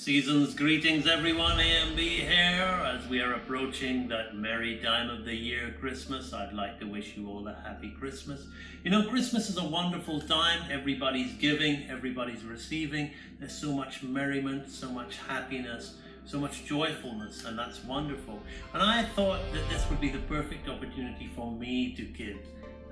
Season's greetings, everyone. AMB here. As we are approaching that merry time of the year, Christmas, I'd like to wish you all a happy Christmas. You know, Christmas is a wonderful time. Everybody's giving, everybody's receiving. There's so much merriment, so much happiness, so much joyfulness, and that's wonderful. And I thought that this would be the perfect opportunity for me to give.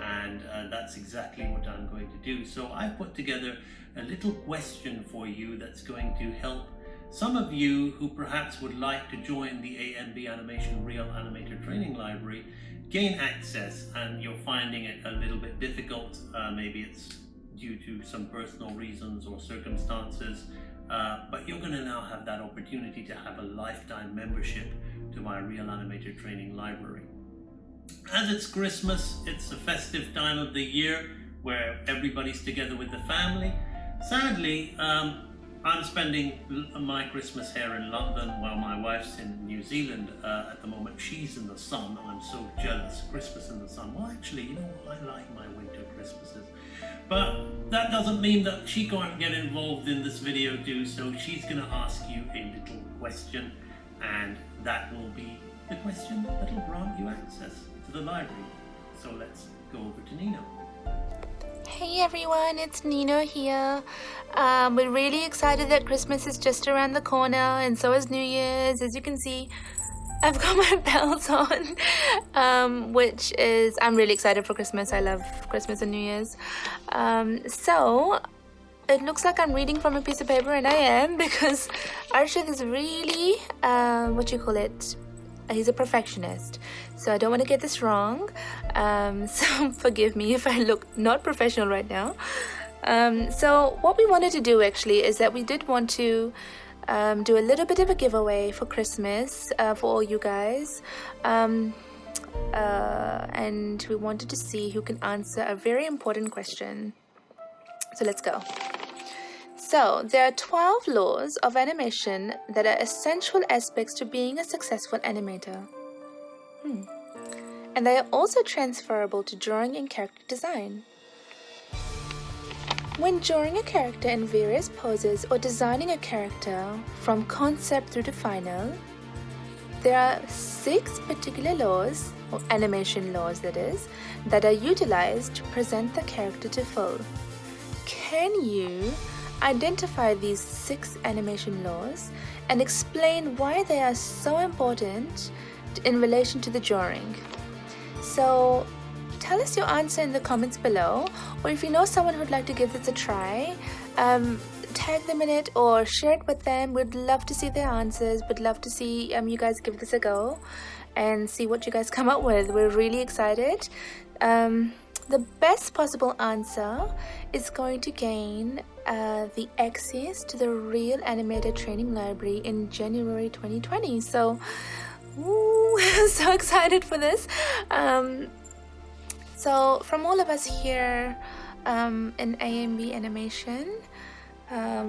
And that's exactly what I'm going to do. So I put together a little question for you that's going to help some of you who perhaps would like to join the AMB Animation Real Animator Training Library gain access, and you're finding it a little bit difficult. Maybe it's due to some personal reasons or circumstances, but you're going to now have that opportunity to have a lifetime membership to my Real Animator Training Library. As it's Christmas, it's a festive time of the year where everybody's together with the family. Sadly, I'm spending my Christmas here in London while my wife's in New Zealand at the moment. She's in the sun. I'm so jealous. Christmas in the sun. Well, actually, you know what? I like my winter Christmases. But that doesn't mean that she can't get involved in this video too. So she's going to ask you a little question, and that will be the question that will grant you access to the library. So let's go over to Nina. Hey everyone, it's Nino here. We're really excited that Christmas is just around the corner, and so is New Year's. As you can see, I've got my bells on, which is, I'm really excited for Christmas. I love Christmas and New Year's. So it looks like I'm reading from a piece of paper, and I am, because Arshad is really, he's a perfectionist. So I don't want to get this wrong. So forgive me if I look not professional right now. So what we wanted to do actually is that we did want to do a little bit of a giveaway for Christmas for all you guys. And we wanted to see who can answer a very important question. So let's go. So there are 12 laws of animation that are essential aspects to being a successful animator. And they are also transferable to drawing and character design. When drawing a character in various poses or designing a character from concept through to final, there are 6 particular laws, or animation laws that is, that are utilized to present the character to full. Can you identify these 6 animation laws and explain why they are so important in relation to the drawing? So tell us your answer in the comments below, or if you know someone who'd like to give this a try, tag them in it or share it with them. We'd love to see their answers. We'd love to see you guys give this a go and see what you guys come up with. We're really excited. The best possible answer is going to gain the access to the Real Animator Training Library in January 2020. So so excited for this. So from all of us here in AMB Animation,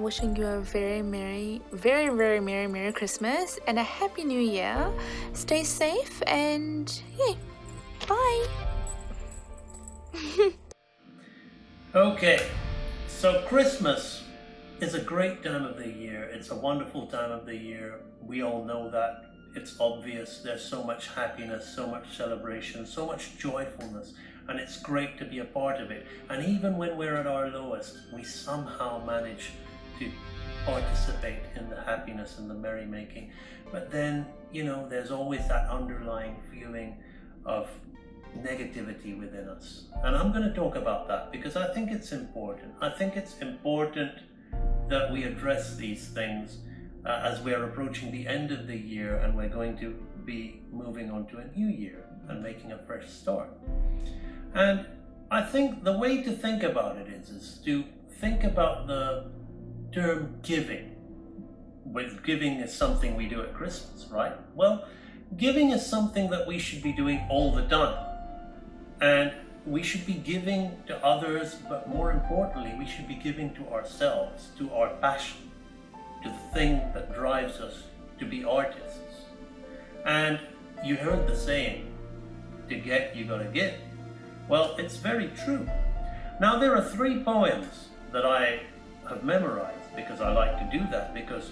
wishing you a very merry Christmas and a happy new year. Stay safe and yay, bye. Okay, so Christmas is a great time of the year. It's a wonderful time of the year. We all know that. It's obvious. There's so much happiness, so much celebration, so much joyfulness, and it's great to be a part of it. And even when we're at our lowest, we somehow manage to participate in the happiness and the merrymaking. But then, you know, there's always that underlying feeling of negativity within us. And I'm going to talk about that because I think it's important. I think it's important that we address these things as we're approaching the end of the year and we're going to be moving on to a new year and making a fresh start. And I think the way to think about it is to think about the term giving. with giving is something we do at Christmas, right? Well, giving is something that we should be doing all the time. And we should be giving to others, but more importantly, we should be giving to ourselves, to our passion, to the thing that drives us to be artists. And you heard the saying, to get, you gotta give. Well, it's very true. Now, there are 3 poems that I have memorized because I like to do that, because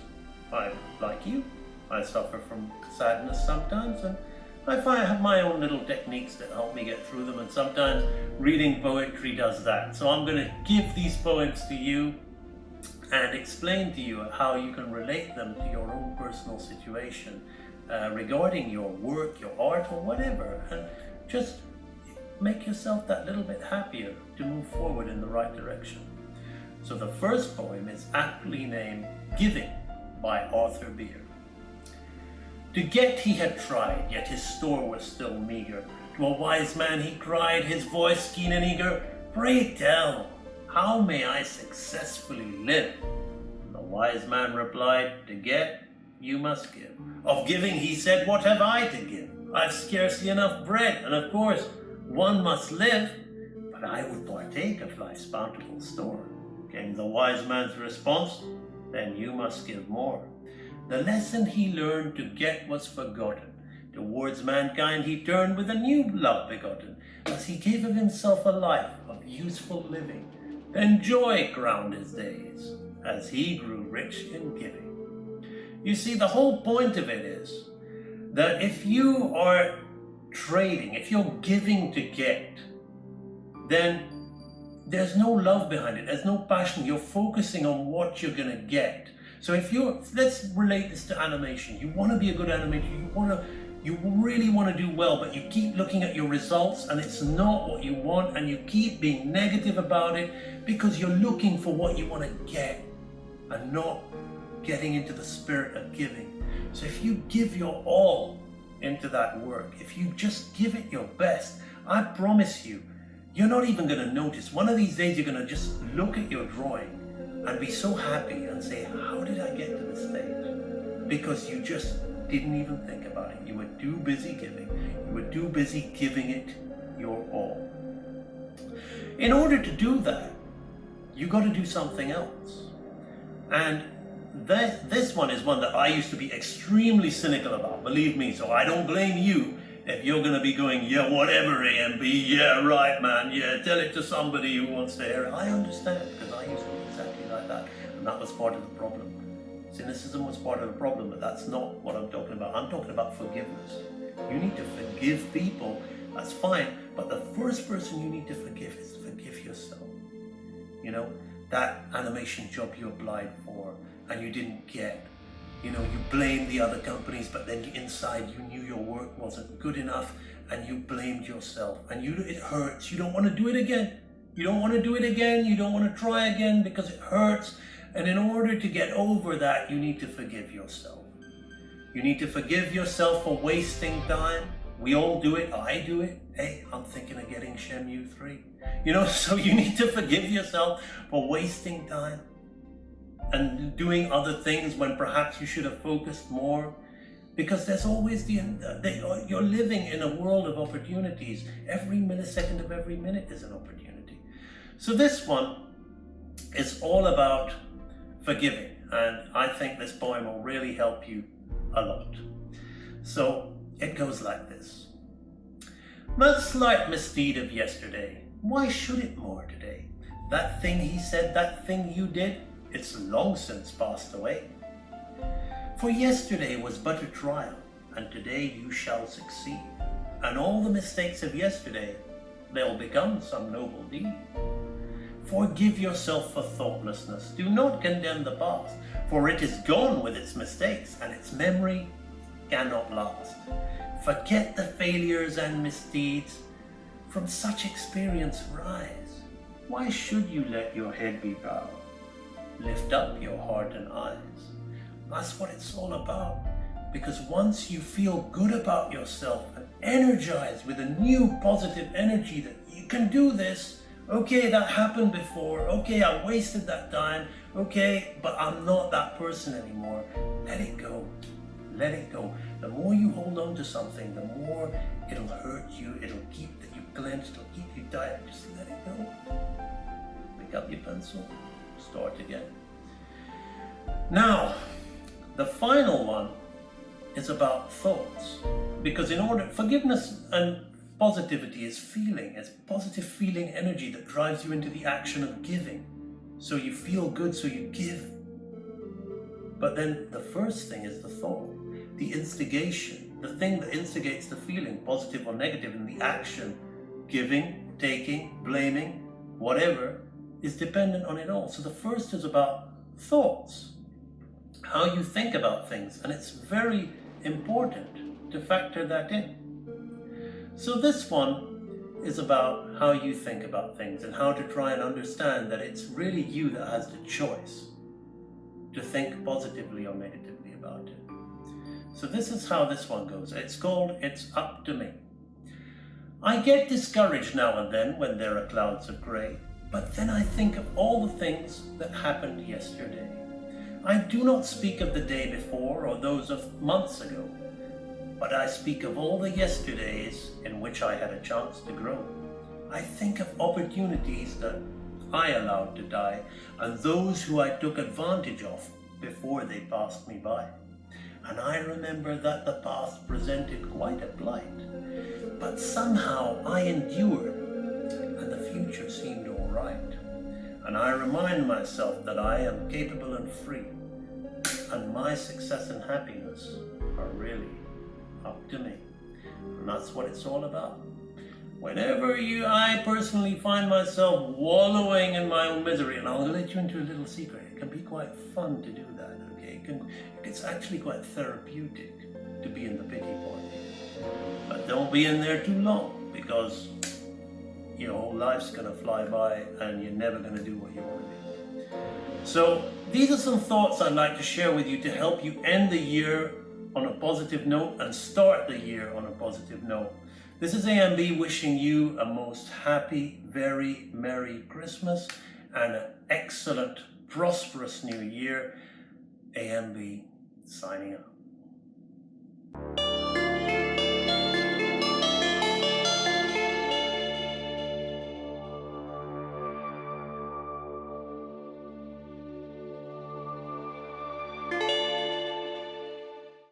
I, like you, I suffer from sadness sometimes, and I find I have my own little techniques that help me get through them, and sometimes reading poetry does that. So I'm going to give these poems to you and explain to you how you can relate them to your own personal situation regarding your work, your art, or whatever, and just make yourself that little bit happier to move forward in the right direction. So the first poem is aptly named Giving by Arthur Beer. To get he had tried, yet his store was still meager. To a wise man he cried, his voice keen and eager, "Pray tell, how may I successfully live?" The wise man replied, "To get, you must give." Of giving he said, "What have I to give? I've scarcely enough bread, and of course one must live, but I would partake of life's bountiful store." Came the wise man's response, "Then you must give more." The lesson he learned to get was forgotten. Towards mankind he turned with a new love begotten, as he gave of himself a life of useful living. Then joy crowned his days, as he grew rich in giving. You see, the whole point of it is that if you are trading, if you're giving to get, then there's no love behind it, there's no passion, you're focusing on what you're going to get. So let's relate this to animation. You want to be a good animator, you really want to do well, but you keep looking at your results and it's not what you want, and you keep being negative about it because you're looking for what you want to get and not getting into the spirit of giving. So if you give your all into that work, if you just give it your best, I promise you, you're not even going to notice. One of these days you're going to just look at your drawing and be so happy and say, how did I get to this stage? Because you just didn't even think about it. You were too busy giving. You were too busy giving it your all. In order to do that, you got to do something else. And this one is one that I used to be extremely cynical about, believe me, so I don't blame you if you're going to be going, yeah, whatever, AMB, yeah, right, man, yeah, tell it to somebody who wants to hear it. I understand, because I used to be exactly like that, and that was part of the problem. Cynicism was part of the problem, but that's not what I'm talking about. I'm talking about forgiveness. You need to forgive people, that's fine, but the first person you need to forgive is to forgive yourself. You know, that animation job you applied for and you didn't get. You know, you blamed the other companies, but then inside you knew your work wasn't good enough and you blamed yourself. And it hurts. You don't want to do it again. You don't want to do it again. You don't want to try again because it hurts. And in order to get over that, you need to forgive yourself. You need to forgive yourself for wasting time. We all do it. I do it. Hey, I'm thinking of getting Shemu 3. You know, so you need to forgive yourself for wasting time and doing other things when perhaps you should have focused more, because there's always you're living in a world of opportunities. Every millisecond of every minute is an opportunity. So this one is all about forgiving, and I think this poem will really help you a lot. So it goes like this. That slight misdeed of yesterday, why should it more today? That thing he said, that thing you did, it's long since passed away. For yesterday was but a trial, and today you shall succeed. And all the mistakes of yesterday, they'll become some noble deed. Forgive yourself for thoughtlessness. Do not condemn the past, for it is gone with its mistakes, and its memory cannot last. Forget the failures and misdeeds. From such experience rise. Why should you let your head be bowed? Lift up your heart and eyes. That's what it's all about. Because once you feel good about yourself and energized with a new positive energy that you can do this, okay, that happened before, okay, I wasted that time, Okay, but I'm not that person anymore. Let it go. Let it go. The more you hold on to something, the more it'll hurt you. It'll keep you clenched. It'll keep you tight. Just let it go. Pick up your pencil. Start again. Now, the final one is about thoughts. Because forgiveness and positivity is feeling. It's positive feeling energy that drives you into the action of giving. So you feel good, so you give. But then the first thing is the thought, the instigation, the thing that instigates the feeling, positive or negative, and the action, giving, taking, blaming, whatever, is dependent on it all. So the first is about thoughts, how you think about things, and it's very important to factor that in. So this one is about how you think about things and how to try and understand that it's really you that has the choice to think positively or negatively about it. So this is how this one goes. It's called It's Up to Me. I get discouraged now and then when there are clouds of grey, but then I think of all the things that happened yesterday. I do not speak of the day before or those of months ago, but I speak of all the yesterdays in which I had a chance to grow. I think of opportunities that I allowed to die and those who I took advantage of before they passed me by. And I remember that the past presented quite a blight, but somehow I endured and the future seemed all right. And I remind myself that I am capable and free, and my success and happiness are really up to me. And that's what it's all about. Whenever I personally find myself wallowing in my own misery, and I'll let you into a little secret, it can be quite fun to do that, okay? It's actually quite therapeutic to be in the pity party. But don't be in there too long, because your whole life's gonna fly by and you're never gonna do what you want to do. So these are some thoughts I'd like to share with you to help you end the year on a positive note and start the year on a positive note. This is AMB wishing you a most happy, very Merry Christmas and an excellent, prosperous New Year. AMB signing out.